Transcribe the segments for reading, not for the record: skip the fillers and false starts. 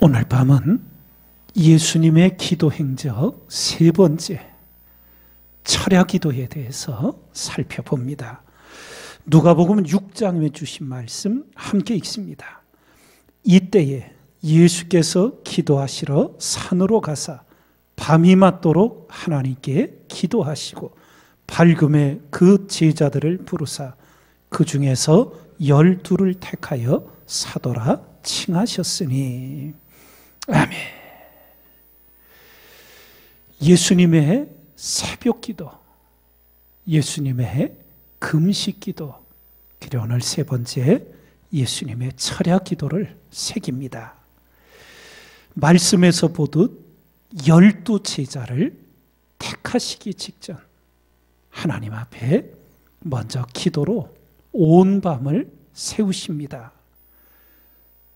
오늘 밤은 예수님의 기도 행적 세 번째 철야 기도에 대해서 살펴봅니다. 누가복음 6장에 주신 말씀 함께 읽습니다. 이때에 예수께서 기도하시러 산으로 가사 밤이 맞도록 하나님께 기도하시고 밝음에 그 제자들을 부르사 그 중에서 12를 택하여 사도라 칭하셨으니. 아멘. 예수님의 새벽 기도, 예수님의 금식 기도, 그리고 오늘 세 번째 예수님의 철야 기도를 새깁니다. 말씀에서 보듯 12 제자를 택하시기 직전 하나님 앞에 먼저 기도로 온 밤을 세우십니다.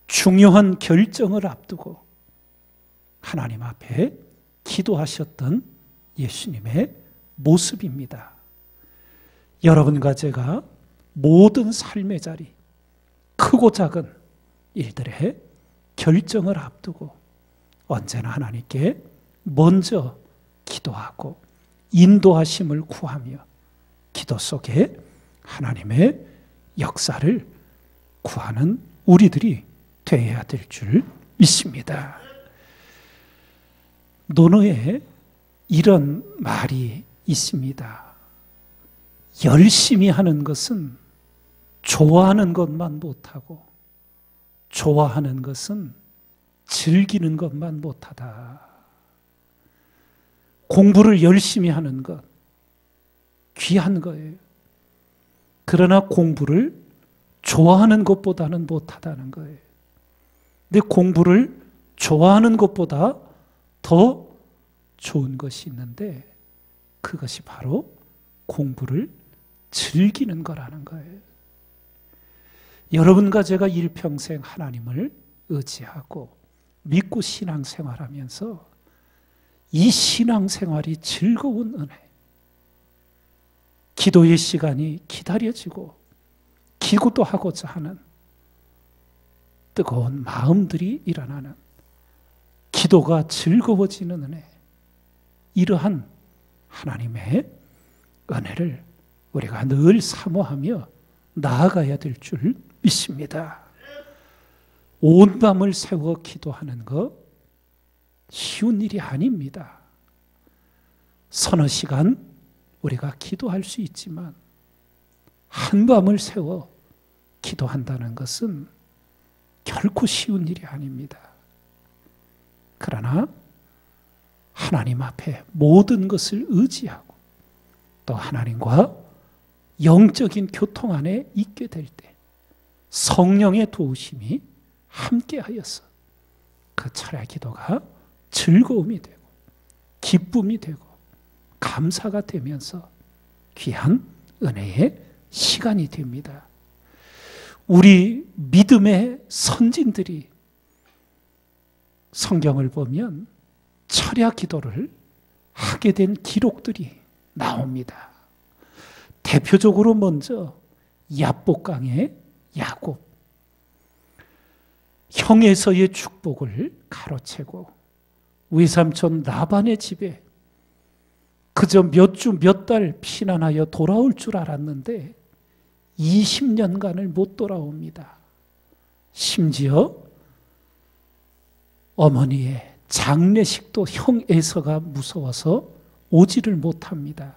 중요한 결정을 앞두고 하나님 앞에 기도하셨던 예수님의 모습입니다. 여러분과 제가 모든 삶의 자리, 크고 작은 일들의 결정을 앞두고 언제나 하나님께 먼저 기도하고 인도하심을 구하며 기도 속에 하나님의 역사를 구하는 우리들이 되어야 될 줄 믿습니다. 논어에 이런 말이 있습니다. 열심히 하는 것은 좋아하는 것만 못하고 좋아하는 것은 즐기는 것만 못하다. 공부를 열심히 하는 것 귀한 거예요. 그러나 공부를 좋아하는 것보다는 못하다는 거예요. 근데 공부를 좋아하는 것보다 더 좋은 것이 있는데 그것이 바로 공부를 즐기는 거라는 거예요. 여러분과 제가 일평생 하나님을 의지하고 믿고 신앙생활하면서 이 신앙생활이 즐거운 은혜, 기도의 시간이 기다려지고 기도하고자 하는 뜨거운 마음들이 일어나는 기도가 즐거워지는 은혜, 이러한 하나님의 은혜를 우리가 늘 사모하며 나아가야 될 줄 믿습니다. 온 밤을 세워 기도하는 것 쉬운 일이 아닙니다. 서너 시간 우리가 기도할 수 있지만 한밤을 세워 기도한다는 것은 결코 쉬운 일이 아닙니다. 그러나 하나님 앞에 모든 것을 의지하고 또 하나님과 영적인 교통 안에 있게 될 때 성령의 도우심이 함께하여서 그 철야 기도가 즐거움이 되고 기쁨이 되고 감사가 되면서 귀한 은혜의 시간이 됩니다. 우리 믿음의 선진들이 성경을 보면 철야 기도를 하게 된 기록들이 나옵니다. 대표적으로 먼저 야복강의 야곱, 형에서의 축복을 가로채고 외삼촌 라반의 집에 그저 몇 주 몇 달 피난하여 돌아올 줄 알았는데 20년간을 못 돌아옵니다. 심지어 어머니의 장례식도 형 에서가 무서워서 오지를 못합니다.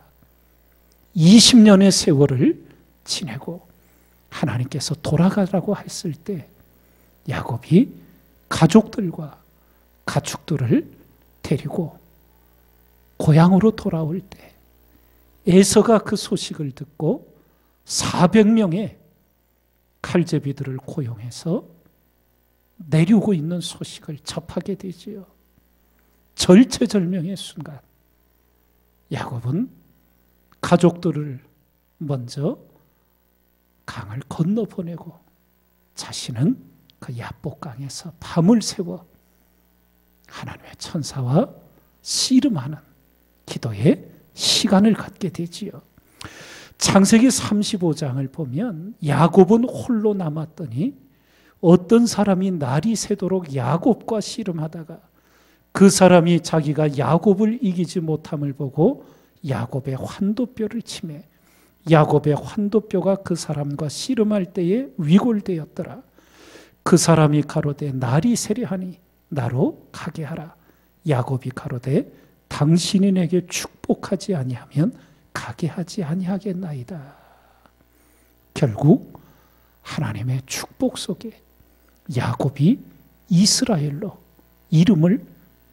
20년의 세월을 지내고 하나님께서 돌아가라고 했을 때 야곱이 가족들과 가축들을 데리고 고향으로 돌아올 때 에서가 그 소식을 듣고 400명의 칼제비들을 고용해서 내려오고 있는 소식을 접하게 되지요. 절체절명의 순간 야곱은 가족들을 먼저 강을 건너보내고 자신은 그 야복강에서 밤을 새워 하나님의 천사와 씨름하는 기도의 시간을 갖게 되지요. 창세기 35장을 보면 야곱은 홀로 남았더니 어떤 사람이 날이 새도록 야곱과 씨름하다가 그 사람이 자기가 야곱을 이기지 못함을 보고 야곱의 환도뼈를 치매 야곱의 환도뼈가 그 사람과 씨름할 때에 위골되었더라. 그 사람이 가로되 날이 세려하니 나로 가게 하라. 야곱이 가로되 당신이 내게 축복하지 아니하면 가게 하지 아니하겠나이다. 결국 하나님의 축복 속에 야곱이 이스라엘로 이름을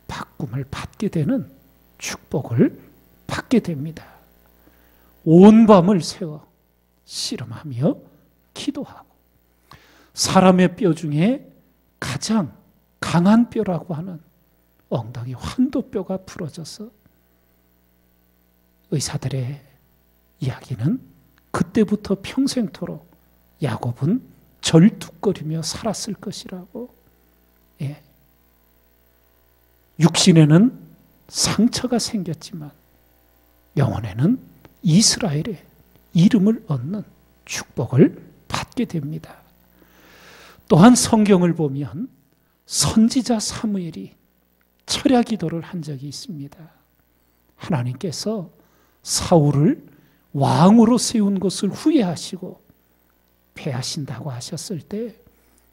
바꿈을 받게 되는 축복을 받게 됩니다. 온 밤을 새워 씨름하며 기도하고 사람의 뼈 중에 가장 강한 뼈라고 하는 엉덩이 환도뼈가 부러져서 의사들의 이야기는 그때부터 평생토록 야곱은 절뚝거리며 살았을 것이라고. 예. 육신에는 상처가 생겼지만 영혼에는 이스라엘의 이름을 얻는 축복을 받게 됩니다. 또한 성경을 보면 선지자 사무엘이 철야 기도를 한 적이 있습니다. 하나님께서 사울을 왕으로 세운 것을 후회하시고 패하신다고 하셨을 때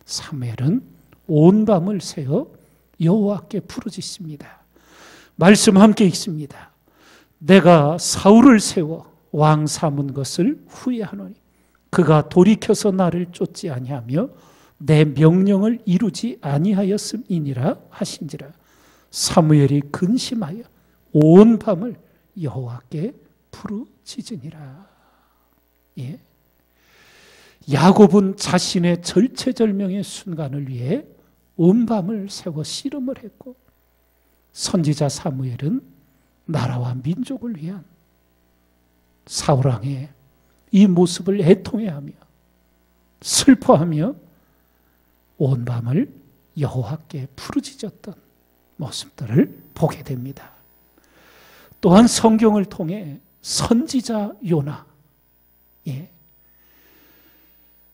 사무엘은 온 밤을 새어 여호와께 부르짖습니다. 말씀 함께 읽습니다. 내가 사울을 세워 왕 삼은 것을 후회하노니 그가 돌이켜서 나를 쫓지 아니하며 내 명령을 이루지 아니하였음이니라 하신지라. 사무엘이 근심하여 온 밤을 여호와께 부르짖으니라. 예. 야곱은 자신의 절체절명의 순간을 위해 온 밤을 새워 씨름을 했고 선지자 사무엘은 나라와 민족을 위한 사울왕의 이 모습을 애통해하며 슬퍼하며 온 밤을 여호와께 부르짖었던 모습들을 보게 됩니다. 또한 성경을 통해 선지자 요나, 예,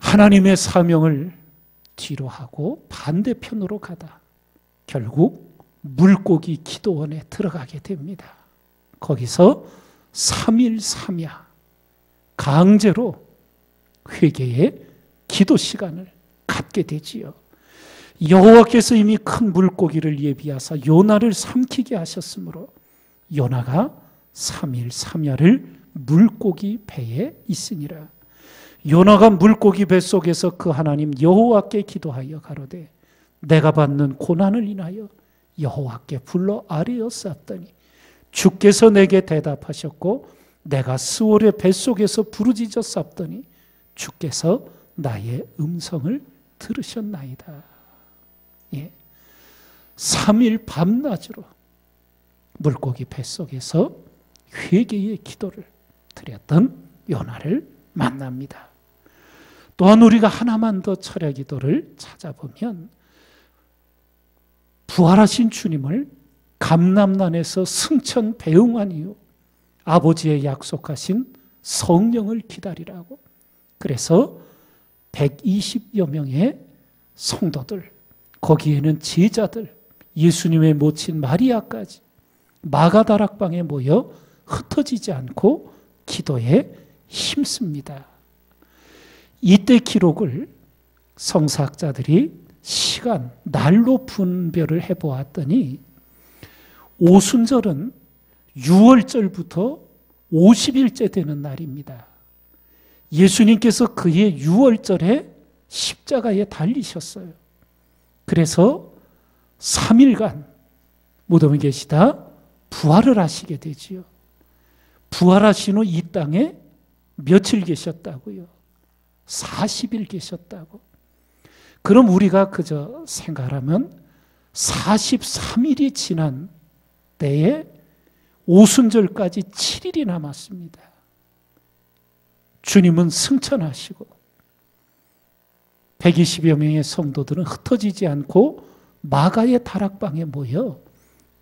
하나님의 사명을 뒤로 하고 반대편으로 가다 결국 물고기 기도원에 들어가게 됩니다. 거기서 3일 3야 강제로 회개의 기도 시간을 갖게 되지요. 여호와께서 이미 큰 물고기를 예비하사 요나를 삼키게 하셨으므로 요나가 3일 3야를 물고기 배에 있으니라. 요나가 물고기 뱃속에서 그 하나님 여호와께 기도하여 가로되 내가 받는 고난을 인하여 여호와께 불러 아뢰었사더니 주께서 내게 대답하셨고 내가 스올의 뱃속에서 부르짖었사더니 주께서 나의 음성을 들으셨나이다. 예. 3일 밤낮으로 물고기 뱃속에서 회개의 기도를 드렸던 요나를 만납니다. 또한 우리가 하나만 더 철야 기도를 찾아보면 부활하신 주님을 감람난에서 승천 배웅한 이후 아버지의 약속하신 성령을 기다리라고 그래서 120여 명의 성도들 거기에는 제자들 예수님의 모친 마리아까지 마가다락방에 모여 흩어지지 않고 기도에 힘씁니다. 이때 기록을 성사학자들이 시간, 날로 분별을 해보았더니 오순절은 6월절부터 50일째 되는 날입니다. 예수님께서 그의 6월절에 십자가에 달리셨어요. 그래서 3일간 무덤에 계시다 부활을 하시게 되지요. 부활하신 후 이 땅에 며칠 계셨다고요? 40일 계셨다고. 그럼 우리가 그저 생각하면 43일이 지난 때에 오순절까지 7일이 남았습니다. 주님은 승천하시고 120여 명의 성도들은 흩어지지 않고 마가의 다락방에 모여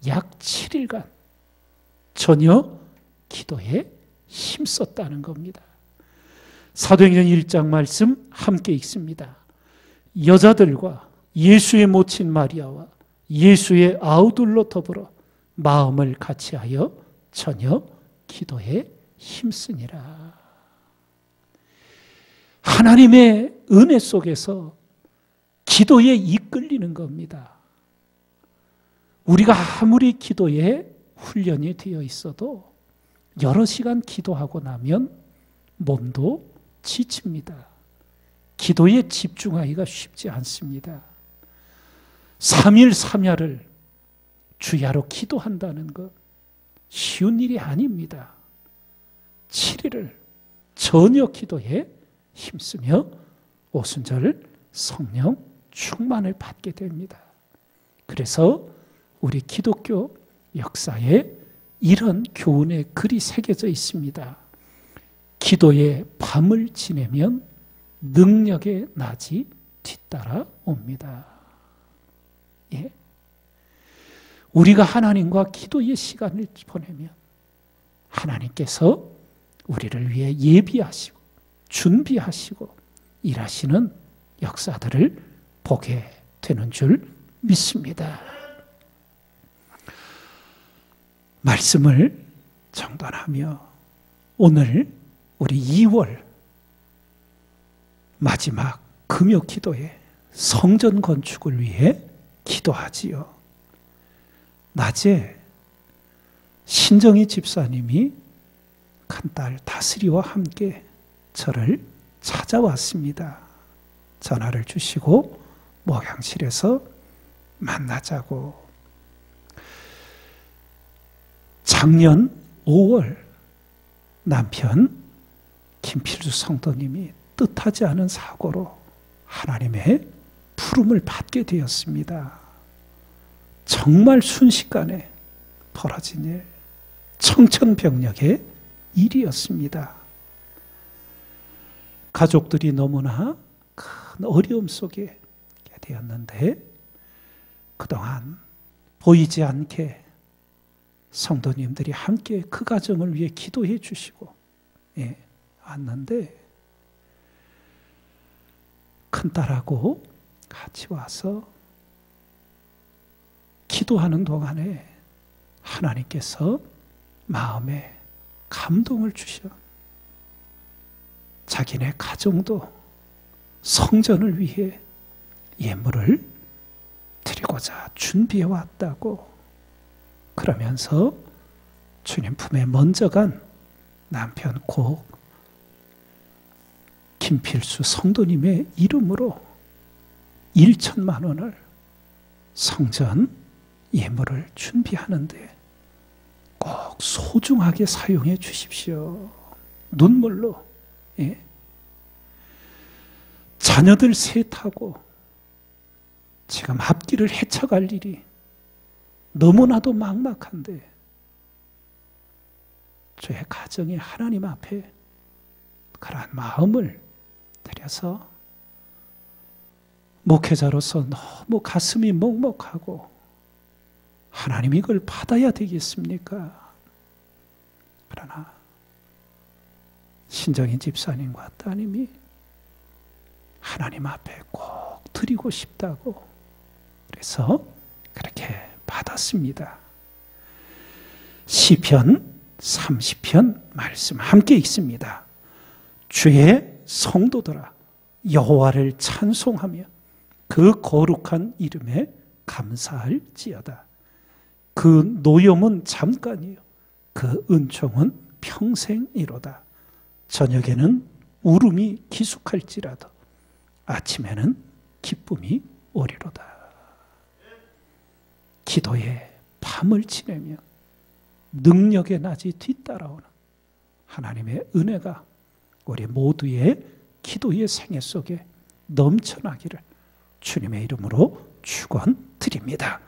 약 7일간 전혀 기도에 힘썼다는 겁니다. 사도행전 1장 말씀 함께 읽습니다. 여자들과 예수의 모친 마리아와 예수의 아우들로 더불어 마음을 같이하여 전혀 기도에 힘쓰니라. 하나님의 은혜 속에서 기도에 이끌리는 겁니다. 우리가 아무리 기도에 훈련이 되어 있어도 여러 시간 기도하고 나면 몸도 지칩니다. 기도에 집중하기가 쉽지 않습니다. 3일 3야를 주야로 기도한다는 것 쉬운 일이 아닙니다. 7일을 전혀 기도에 힘쓰며 오순절 성령 충만을 받게 됩니다. 그래서 우리 기독교 역사에 이런 교훈의 글이 새겨져 있습니다. 기도의 밤을 지내면 능력의 낮이 뒤따라 옵니다. 예. 우리가 하나님과 기도의 시간을 보내면 하나님께서 우리를 위해 예비하시고 준비하시고 일하시는 역사들을 보게 되는 줄 믿습니다. 말씀을 정돈하며 오늘 우리 2월 마지막 금요 기도에 성전 건축을 위해 기도하지요. 낮에 신정희 집사님이 큰딸 다스리와 함께 저를 찾아왔습니다. 전화를 주시고 목양실에서 만나자고. 작년 5월 남편 김필수 성도님이 뜻하지 않은 사고로 하나님의 부름을 받게 되었습니다. 정말 순식간에 벌어진 일, 청천벽력의 일이었습니다. 가족들이 너무나 큰 어려움 속에 되었는데 그동안 보이지 않게 성도님들이 함께 그 가정을 위해 기도해 주시고 왔는데 큰딸하고 같이 와서 기도하는 동안에 하나님께서 마음에 감동을 주셔 자기네 가정도 성전을 위해 예물을 드리고자 준비해 왔다고. 그러면서 주님 품에 먼저 간 남편 고 김필수 성도님의 이름으로 1천만 원을 성전 예물을 준비하는데 꼭 소중하게 사용해 주십시오. 눈물로. 자녀들 셋하고 지금 앞길을 헤쳐갈 일이 너무나도 막막한데 저의 가정이 하나님 앞에 그러한 마음을 들여서 목회자로서 너무 가슴이 먹먹하고 하나님 이걸 받아야 되겠습니까? 그러나 신정인 집사님과 따님이 하나님 앞에 꼭 드리고 싶다고 그래서 그렇게 받았습니다. 시편 30편 말씀 함께 읽습니다. 주의 성도들아 여호와를 찬송하며 그 거룩한 이름에 감사할지어다. 그 노염은 잠깐이요 그 은총은 평생이로다. 저녁에는 울음이 기숙할지라도 아침에는 기쁨이 오리로다. 기도에 밤을 지내며 능력의 낮이 뒤따라오는 하나님의 은혜가 우리 모두의 기도의 생애 속에 넘쳐나기를 주님의 이름으로 축원드립니다.